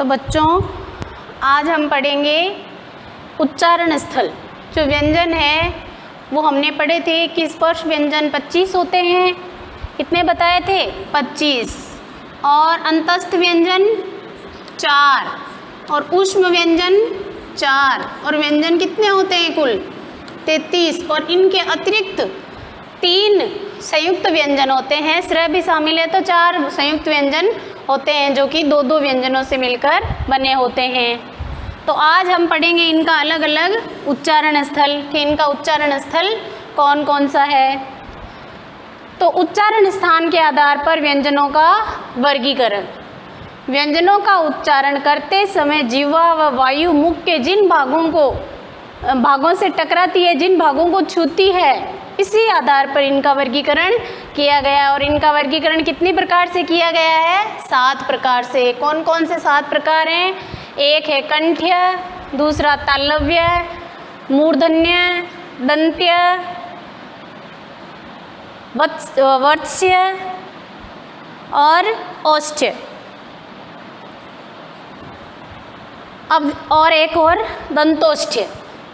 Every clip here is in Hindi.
तो बच्चों आज हम पढ़ेंगे उच्चारण स्थल। जो व्यंजन है वो हमने पढ़े थे कि स्पर्श व्यंजन 25 होते हैं, कितने बताए थे 25, और अंतस्थ व्यंजन 4 और ऊष्म व्यंजन 4, और व्यंजन कितने होते हैं कुल 33, और इनके अतिरिक्त 3 संयुक्त व्यंजन होते हैं। श्रेय भी शामिल है तो 4 संयुक्त व्यंजन होते हैं जो कि 2-2 व्यंजनों से मिलकर बने होते हैं। तो आज हम पढ़ेंगे इनका अलग अलग उच्चारण स्थल कि इनका उच्चारण स्थल कौन कौन सा है। तो उच्चारण स्थान के आधार पर व्यंजनों का वर्गीकरण। व्यंजनों का उच्चारण करते समय जिह्वा व वायु मुख के जिन भागों से टकराती है, जिन भागों को छूती है, इसी आधार पर इनका वर्गीकरण किया गया। और इनका वर्गीकरण कितनी प्रकार से किया गया है? 7 प्रकार से। कौन कौन से 7 प्रकार हैं? एक है कंठ्य, दूसरा तालव्य, मूर्धन्य, दंत्य, वत्स्य और औष्ठ्य। अब और एक और दंतोष्ठ्य।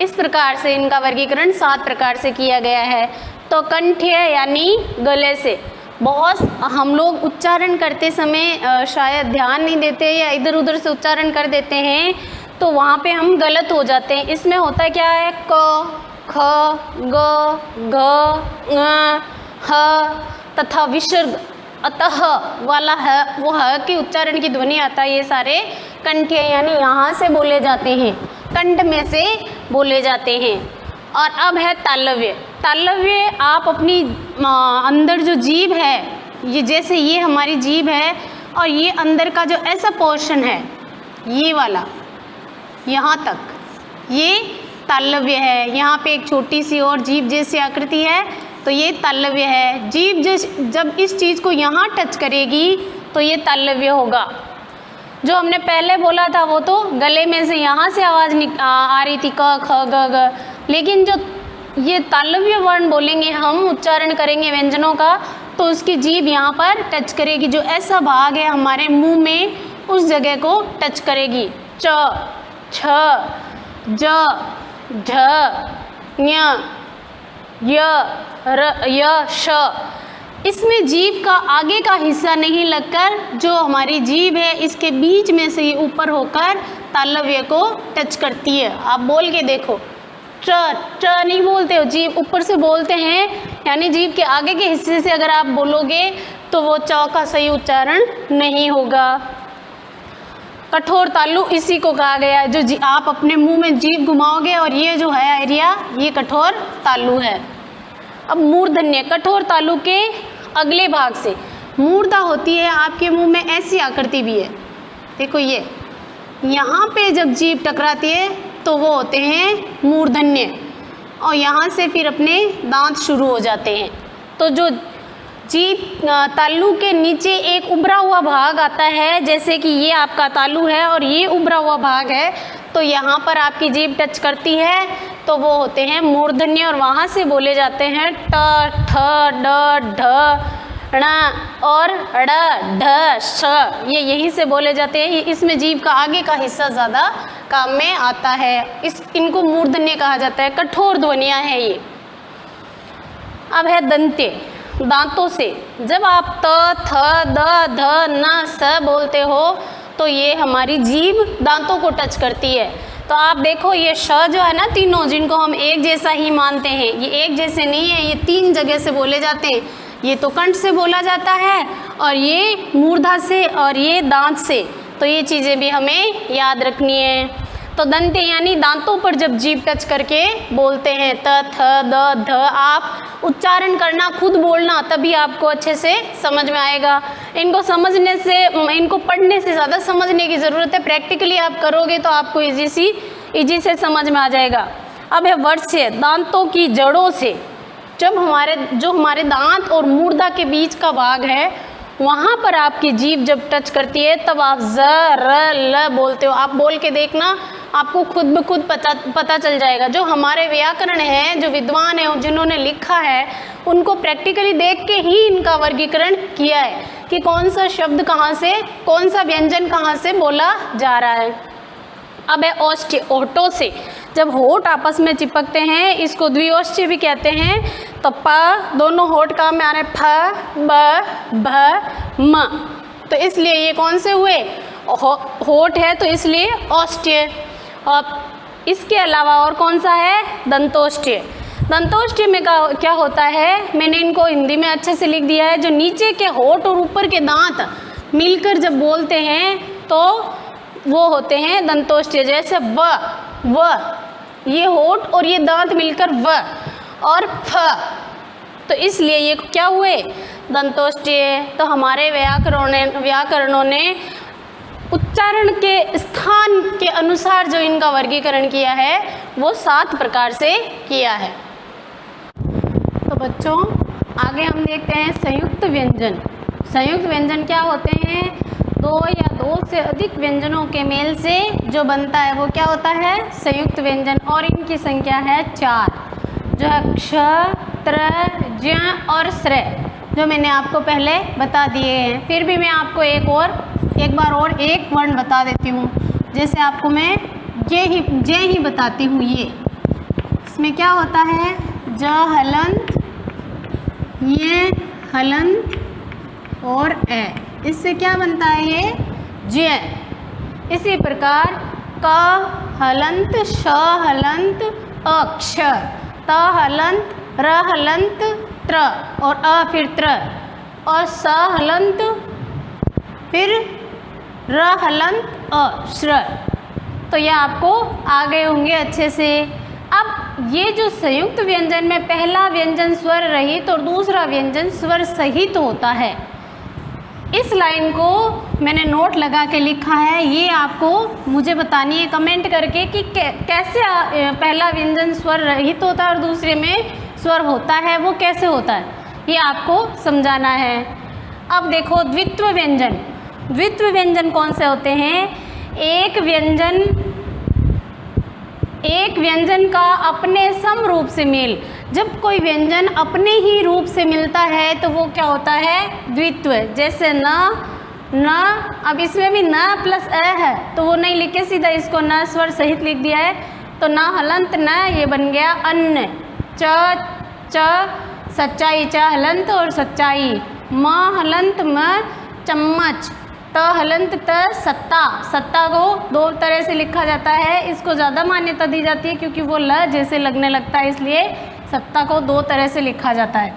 इस प्रकार से इनका वर्गीकरण 7 प्रकार से किया गया है। तो कंठ्य यानी गले से। बहुत हम लोग उच्चारण करते समय शायद ध्यान नहीं देते या इधर उधर से उच्चारण कर देते हैं, तो वहाँ पे हम गलत हो जाते हैं। इसमें होता क्या है? क, ख, ग, घ, ङ, ह तथा विसर्ग अतः वाला है, वो ह के उच्चारण की ध्वनि आता है। ये सारे कंठ्य यानी यहाँ से बोले जाते हैं, कंठ में से बोले जाते हैं। और अब है तालव्य। तालव्य आप अपनी अंदर जो जीभ है, ये जैसे ये हमारी जीभ है और ये अंदर का जो ऐसा पोर्शन है, ये वाला यहाँ तक, ये तालव्य है। यहाँ पे एक छोटी सी और जीभ जैसी आकृति है, तो ये तालव्य है। जीभ जब इस चीज़ को यहाँ टच करेगी तो ये तालव्य होगा। जो हमने पहले बोला था वो तो गले में से यहाँ से आवाज़ आ रही थी, क, ख, ग, घ। लेकिन जो ये तालव्य वर्ण बोलेंगे हम, उच्चारण करेंगे व्यंजनों का, तो उसकी जीभ यहाँ पर टच करेगी। जो ऐसा भाग है हमारे मुंह में, उस जगह को टच करेगी। च, छ, ज, ढ, ञ, य, र, य, श। इसमें जीभ का आगे का हिस्सा नहीं लगकर जो हमारी जीभ है, इसके बीच में से ये ऊपर होकर तालव्य को टच करती है। आप बोल के देखो, च नहीं बोलते हो, जीभ ऊपर से बोलते हैं, यानी जीभ के आगे के हिस्से से अगर आप बोलोगे तो वो च का सही उच्चारण नहीं होगा। कठोर तालु इसी को कहा गया है, जो आप अपने मुंह में जीभ घुमाओगे और ये जो है एरिया, ये कठोर तालु है। अब मूर्धन्य, कठोर तालु के अगले भाग से मूर्धा होती है। आपके मुंह में ऐसी आकृति भी है, देखो ये यहाँ पे जब जीभ टकराती है तो वो होते हैं मूर्धन्य, और यहाँ से फिर अपने दांत शुरू हो जाते हैं। तो जो जीभ तालु के नीचे एक उभरा हुआ भाग आता है, जैसे कि ये आपका तालु है और ये उभरा हुआ भाग है, तो यहाँ पर आपकी जीभ टच करती है तो वो होते हैं मूर्धन्य, और वहाँ से बोले जाते हैं ट, ठ, ड, ढ, ण और ड़, ढ, श। ये यहीं से बोले जाते हैं। इसमें जीभ का आगे का हिस्सा ज़्यादा काम में आता है, इनको मूर्धन्य कहा जाता है। कठोर ध्वनियाँ हैं ये। अब है दंत्य, दांतों से। जब आप त, थ, द, ध, न, स बोलते हो तो ये हमारी जीभ दांतों को टच करती है। तो आप देखो ये श जो है ना, तीनों जिनको हम एक जैसा ही मानते हैं, ये एक जैसे नहीं है, ये 3 जगह से बोले जाते हैं। ये तो कंठ से बोला जाता है, और ये मूर्धा से, और ये दांत से। तो ये चीज़ें भी हमें याद रखनी है। तो दंत्य यानी दांतों पर जब जीभ टच करके बोलते हैं, त, थ, द, ध। आप उच्चारण करना, खुद बोलना, तभी आपको अच्छे से समझ में आएगा। इनको समझने से, इनको पढ़ने से ज़्यादा समझने की ज़रूरत है। प्रैक्टिकली आप करोगे तो आपको इजी से समझ में आ जाएगा। अब है वत्स्य, दांतों की जड़ों से। जब हमारे दांत और मूर्धा के बीच का भाग है, वहाँ पर आपकी जीभ जब टच करती है तब आप ज, र, ल बोलते हो। आप बोल के देखना, आपको खुद ब खुद पता चल जाएगा। जो हमारे व्याकरण है, जो विद्वान है, जिन्होंने लिखा है, उनको प्रैक्टिकली देख के ही इनका वर्गीकरण किया है। कि कौन सा शब्द कहाँ से, कौन सा व्यंजन कहाँ से बोला जा रहा है। अब है ओष्ठ्य, होठों से जब होठ आपस में चिपकते हैं इसको द्विओष्ठ्य भी कहते हैं। तो प दोनों होठ का में आ रहे फ ब भ म, तो इसलिए ये कौन से हुए, होठ है तो इसलिए ओष्ठ्य। और इसके अलावा और कौन सा है, दंतोष्ठ्य। दंतोष्ठ्य में क्या होता है, मैंने इनको हिंदी में अच्छे से लिख दिया है। जो नीचे के होठ और ऊपर के दांत मिलकर जब बोलते हैं तो वो होते हैं दंतोष्ठ्य। जैसे व, ये होठ और ये दांत मिलकर व, और फ, तो इसलिए ये क्या हुए, दंतोष्ठ्य। तो हमारे व्याकरणों ने उच्चारण के स्थान के अनुसार जो इनका वर्गीकरण किया है वो 7 प्रकार से किया है। तो बच्चों आगे हम देखते हैं संयुक्त व्यंजन। संयुक्त व्यंजन क्या होते हैं, 2 या 2 से अधिक व्यंजनों के मेल से जो बनता है वो क्या होता है, संयुक्त व्यंजन। और इनकी संख्या है 4, जो है क्ष, त्र, ज्ञ और श्र, जो मैंने आपको पहले बता दिए हैं। फिर भी मैं आपको एक बार और एक वर्ण बता देती हूँ। जैसे आपको मैं जे ही बताती हूँ। ये इसमें क्या होता है, ज हलंत, ये हलंत और ए, इससे क्या बनता है, ये ज्य। इसी प्रकार क हलंत, श हलंत, अक्ष, त हलंत, र हलंत, त्र और अ फिर त्र, और स हलंत फिर र हलंत अ, श्र। तो ये आपको आ गए होंगे अच्छे से। अब ये जो संयुक्त व्यंजन में पहला व्यंजन स्वर रहित और दूसरा व्यंजन स्वर सहित होता है, इस लाइन को मैंने नोट लगा के लिखा है। ये आपको मुझे बतानी है कमेंट करके कि कैसे पहला व्यंजन स्वर रहित होता है और दूसरे में स्वर होता है, वो कैसे होता है, ये आपको समझाना है। अब देखो द्वित्व व्यंजन। द्वित्व व्यंजन कौन से होते हैं, एक व्यंजन का अपने सम रूप से मेल। जब कोई व्यंजन अपने ही रूप से मिलता है तो वो क्या होता है, द्वित्व। जैसे न, अब इसमें भी न प्लस अ है तो वो नहीं लिखे, सीधा इसको न स्वर सहित लिख दिया है। तो न हलंत न, ये बन गया अन्न। च सच्चाई, च हलंत और सच्चाई। म हलंत म, चम्मच। त हलंत त, सत्ता। सत्ता को 2 तरह से लिखा जाता है, इसको ज़्यादा मान्यता दी जाती है क्योंकि वो ल जैसे लगने लगता है, इसलिए सत्ता को 2 तरह से लिखा जाता है।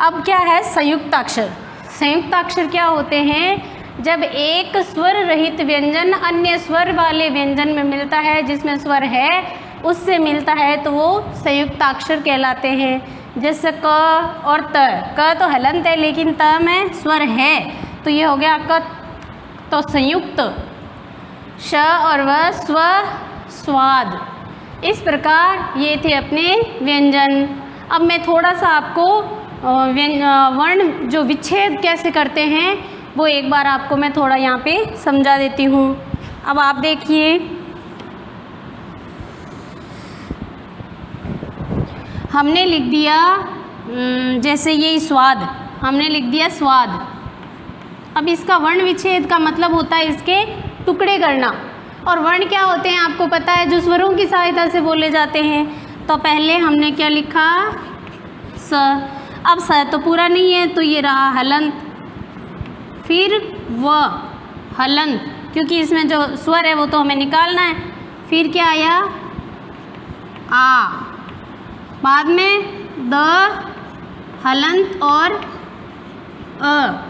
अब क्या है संयुक्ताक्षर। संयुक्ताक्षर क्या होते हैं, जब एक स्वर रहित व्यंजन अन्य स्वर वाले व्यंजन में मिलता है, जिसमें स्वर है उससे मिलता है, तो वो संयुक्ताक्षर कहलाते हैं। जैसे क और त। क तो हलंत है लेकिन त में स्वर है, तो ये हो गया क, तो संयुक्त। श और व, स्व, स्वाद। इस प्रकार ये थे अपने व्यंजन। अब मैं थोड़ा सा आपको वर्ण जो विच्छेद कैसे करते हैं वो एक बार आपको मैं थोड़ा यहाँ पे समझा देती हूँ। अब आप देखिए, हमने लिख दिया जैसे ये स्वाद, हमने लिख दिया स्वाद। अब इसका वर्ण विच्छेद का मतलब होता है इसके टुकड़े करना। और वर्ण क्या होते हैं आपको पता है, जो स्वरों की सहायता से बोले जाते हैं। तो पहले हमने क्या लिखा, स। अब स तो पूरा नहीं है तो ये रहा हलंत, फिर व हलंत, क्योंकि इसमें जो स्वर है वो तो हमें निकालना है। फिर क्या आया, आ, बाद में द, हलंत और अ।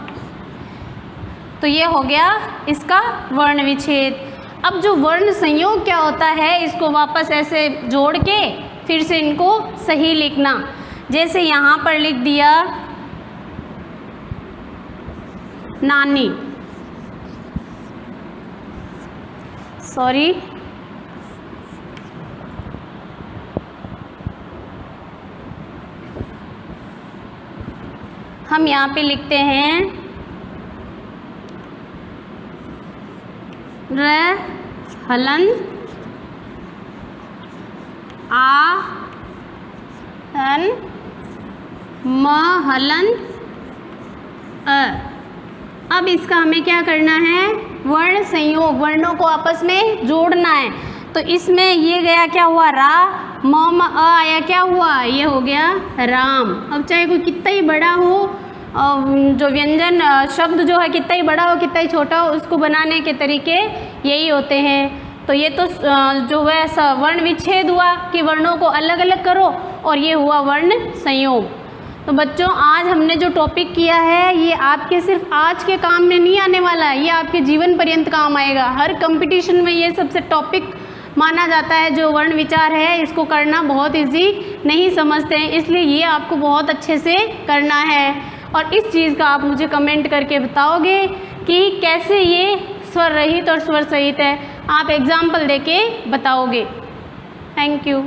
तो ये हो गया इसका वर्ण विच्छेद। अब जो वर्ण संयोग क्या होता है, इसको वापस ऐसे जोड़ के फिर से इनको सही लिखना। जैसे यहाँ पर लिख दिया नानी, सॉरी, हम यहाँ पे लिखते हैं र हलंत आ हन म हलंत अ। अब इसका हमें क्या करना है, वर्ण संयोग, वर्णों को आपस में जोड़ना है। तो इसमें ये गया क्या हुआ, रा, म अ आया, क्या हुआ, ये हो गया राम। अब चाहे कोई कितना ही बड़ा हो, जो व्यंजन शब्द जो है कितना ही बड़ा हो कितना ही छोटा हो, उसको बनाने के तरीके यही होते हैं। तो ये तो जो है वर्ण विच्छेद हुआ कि वर्णों को अलग अलग करो, और ये हुआ वर्ण संयोग। तो बच्चों आज हमने जो टॉपिक किया है ये आपके सिर्फ आज के काम में नहीं आने वाला है, ये आपके जीवन पर्यंत काम आएगा। हर कंपटीशन में ये सबसे टॉपिक माना जाता है। जो वर्ण विचार है इसको करना बहुत इजी नहीं समझते हैं, इसलिए ये आपको बहुत अच्छे से करना है। और इस चीज़ का आप मुझे कमेंट करके बताओगे कि कैसे ये स्वर रहित और स्वर सहित है, आप एग्जाम्पल देके बताओगे। Thank you.